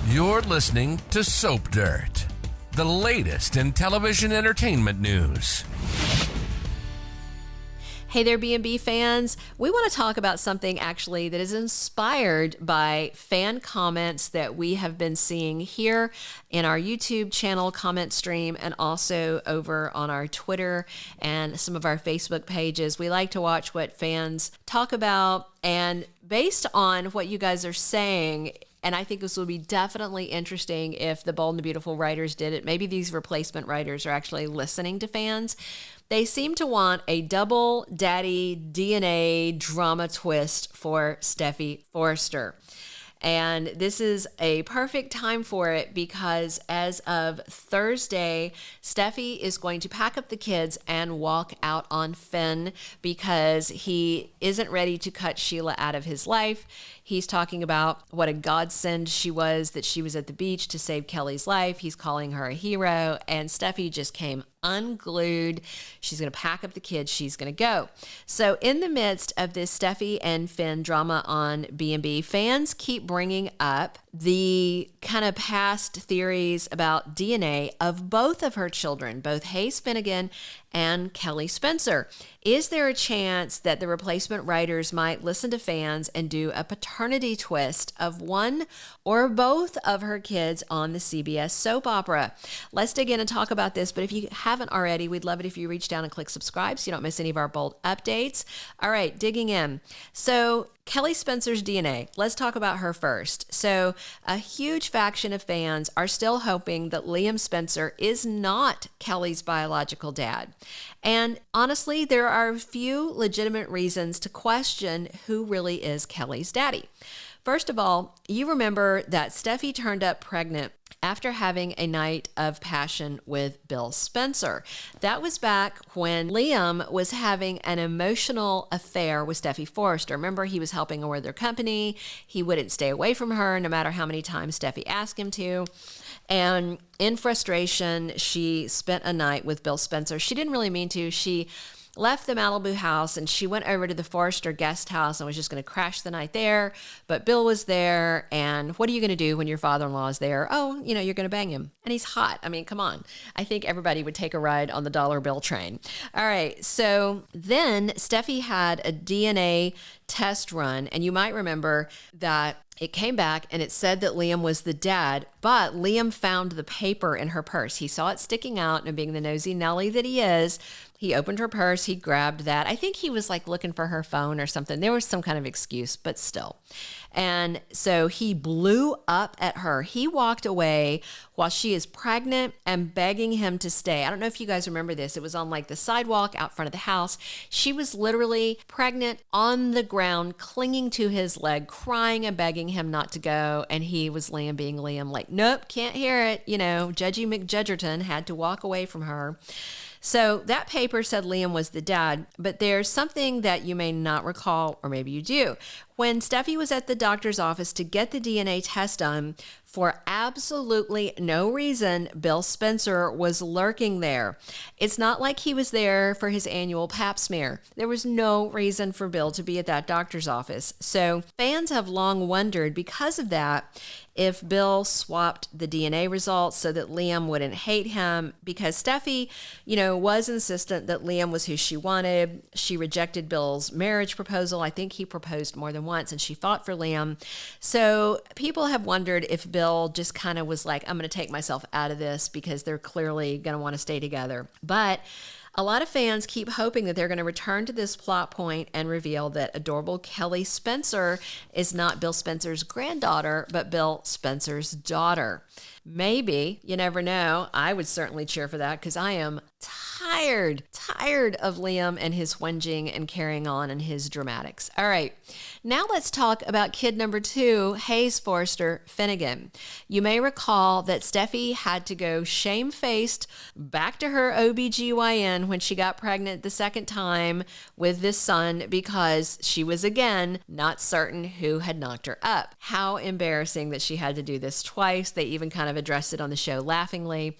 You're listening to Soap Dirt, the latest in television entertainment news. Hey there, B&B fans. We want to talk about something actually that is inspired by fan comments that we have been seeing here in our YouTube channel comment stream and also over on our Twitter and some of our Facebook pages. We like to watch what fans talk about, and based on what you guys are saying, and I think this will be definitely interesting if the Bold and the Beautiful writers did it. Maybe these replacement writers are actually listening to fans. They seem to want a double daddy DNA drama twist for Steffy Forrester. And this is a perfect time for it because as of Thursday, Steffy is going to pack up the kids and walk out on Finn because he isn't ready to cut Sheila out of his life. He's talking about what a godsend she was, that she was at the beach to save Kelly's life. He's calling her a hero, and Steffy just came unglued. She's going to pack up the kids. She's going to go. So in the midst of this Steffy and Finn drama on B&B, fans keep bringing up the kind of past theories about DNA of both of her children, both Hayes Finnegan and Kelly Spencer. Is there a chance that the replacement writers might listen to fans and do a paternity twist of one or both of her kids on the CBS soap opera? Let's dig in and talk about this, but if you haven't already, we'd love it if you reach down and click subscribe so you don't miss any of our Bold updates. All right, digging in. So Kelly Spencer's DNA, let's talk about her first. So a huge faction of fans are still hoping that Liam Spencer is not Kelly's biological dad. And honestly, there are a few legitimate reasons to question who really is Kelly's daddy. First of all, you remember that Steffy turned up pregnant after having a night of passion with Bill Spencer. That was back when Liam was having an emotional affair with Steffy Forrester. Remember, he was helping her with their company. He wouldn't stay away from her no matter how many times Steffy asked him to. And in frustration, she spent a night with Bill Spencer. She didn't really mean to. She left the Malibu house and she went over to the Forrester guest house and was just going to crash the night there. But Bill was there. And what are you going to do when your father-in-law is there? Oh, you're going to bang him. And he's hot. I mean, come on. I think everybody would take a ride on the dollar bill train. All right. So then Steffy had a DNA test run. And you might remember that it came back and it said that Liam was the dad, but Liam found the paper in her purse. He saw it sticking out, and being the nosy Nelly that he is, he opened her purse, he grabbed that. I think he was like looking for her phone or something. There was some kind of excuse, but still. And so he blew up at her. He walked away while she is pregnant and begging him to stay. I don't know if you guys remember this. It was on like the sidewalk out front of the house. She was literally pregnant on the ground, clinging to his leg, crying and begging him not to go. And he was Liam being Liam, like, nope, can't hear it. Judgy McJudgerton had to walk away from her. So that paper said Liam was the dad, but there's something that you may not recall, or maybe you do. When Steffy was at the doctor's office to get the DNA test done, for absolutely no reason, Bill Spencer was lurking there. It's not like he was there for his annual pap smear. There was no reason for Bill to be at that doctor's office. So fans have long wondered, because of that, if Bill swapped the DNA results so that Liam wouldn't hate him, because Steffy, was insistent that Liam was who she wanted. She rejected Bill's marriage proposal. I think he proposed more than once, and she fought for Liam. So people have wondered if Bill just kind of was like, I'm going to take myself out of this because they're clearly going to want to stay together. But a lot of fans keep hoping that they're going to return to this plot point and reveal that adorable Kelly Spencer is not Bill Spencer's granddaughter, but Bill Spencer's daughter. Maybe, you never know. I would certainly cheer for that because I am tired of Liam and his whinging and carrying on and his dramatics. All right, now let's talk about kid number 2, Hayes Forrester Finnegan. You may recall that Steffy had to go shamefaced back to her OBGYN when she got pregnant the second time with this son because she was again not certain who had knocked her up. How embarrassing that she had to do this twice. They even kind of addressed it on the show laughingly.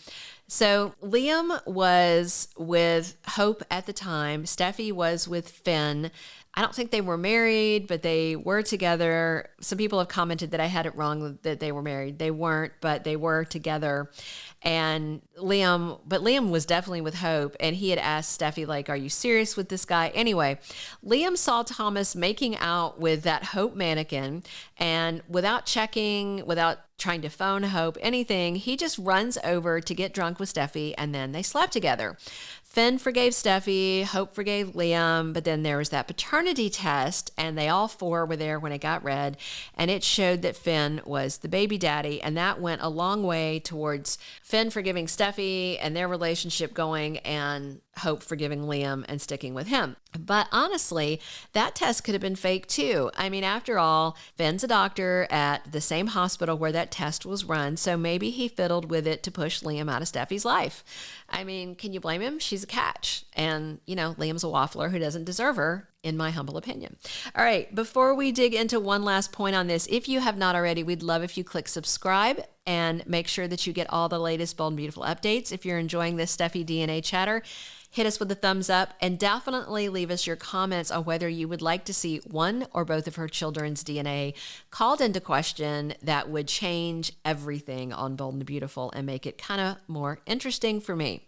So Liam was with Hope at the time. Steffy was with Finn. I don't think they were married, but they were together. Some people have commented that I had it wrong that they were married. They weren't, but they were together. And Liam was definitely with Hope, and he had asked Steffy, like, are you serious with this guy? Anyway, Liam saw Thomas making out with that Hope mannequin, and without checking, without trying to phone Hope, anything, he just runs over to get drunk with Steffy, and then they slept together. Finn forgave Steffy, Hope forgave Liam, but then there was that paternity test, and they all four were there when it got read, and it showed that Finn was the baby daddy, and that went a long way towards Finn forgiving Steffy and their relationship going, and Hope forgiving Liam and sticking with him. But honestly, that test could have been fake too. I mean, after all, Finn's a doctor at the same hospital where that test was run, so maybe he fiddled with it to push Liam out of Steffy's life. I mean, can you blame him? She's a catch. And, Liam's a waffler who doesn't deserve her, in my humble opinion. All right, before we dig into one last point on this, if you have not already, we'd love if you click subscribe and make sure that you get all the latest Bold and Beautiful updates. If you're enjoying this Steffy DNA chatter, hit us with a thumbs up, and definitely leave us your comments on whether you would like to see one or both of her children's DNA called into question. That would change everything on Bold and Beautiful and make it kind of more interesting for me.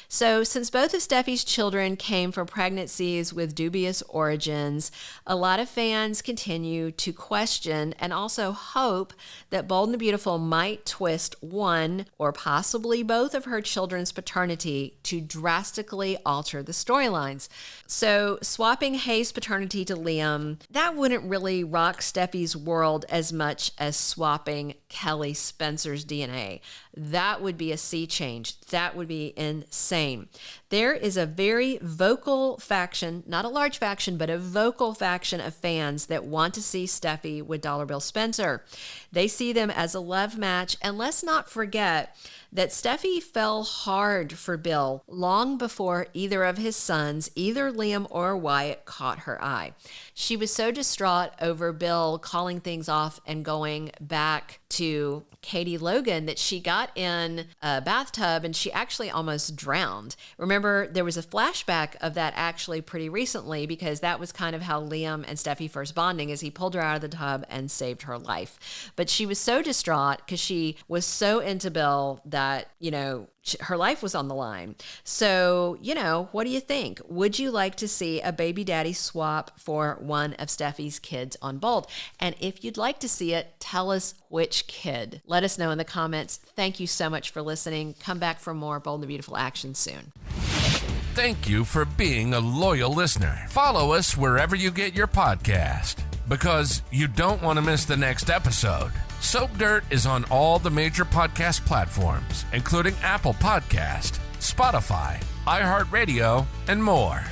So since both of Steffy's children came from pregnancies with dubious origins, a lot of fans continue to question and also hope that Bold and Beautiful might twist one or possibly both of her children's paternity to drastically alter the storylines. So swapping Hayes' paternity to Liam, that wouldn't really rock Steffy's world as much as swapping Kelly Spencer's DNA. That would be a sea change. That would be insane. There is a very vocal faction, not a large faction, but a vocal faction of fans that want to see Steffy with Dollar Bill Spencer. They see them as a love match, and let's not forget that Steffy fell hard for Bill long before either of his sons, either Liam or Wyatt, caught her eye. She was so distraught over Bill calling things off and going back to Katie Logan that she got in a bathtub and she actually almost drowned. Remember, there was a flashback of that actually pretty recently, because that was kind of how Liam and Steffy first bonding, as he pulled her out of the tub and saved her life. But she was so distraught because she was so into Bill that, her life was on the line. So, what do you think? Would you like to see a baby daddy swap for one of Steffy's kids on Bold? And if you'd like to see it, tell us which kid. Let us know in the comments. Thank you so much for listening. Come back for more Bold and Beautiful action soon. Thank you for being a loyal listener. Follow us wherever you get your podcast, because you don't want to miss the next episode. Soap Dirt is on all the major podcast platforms, including Apple Podcast, Spotify, iHeartRadio, and more.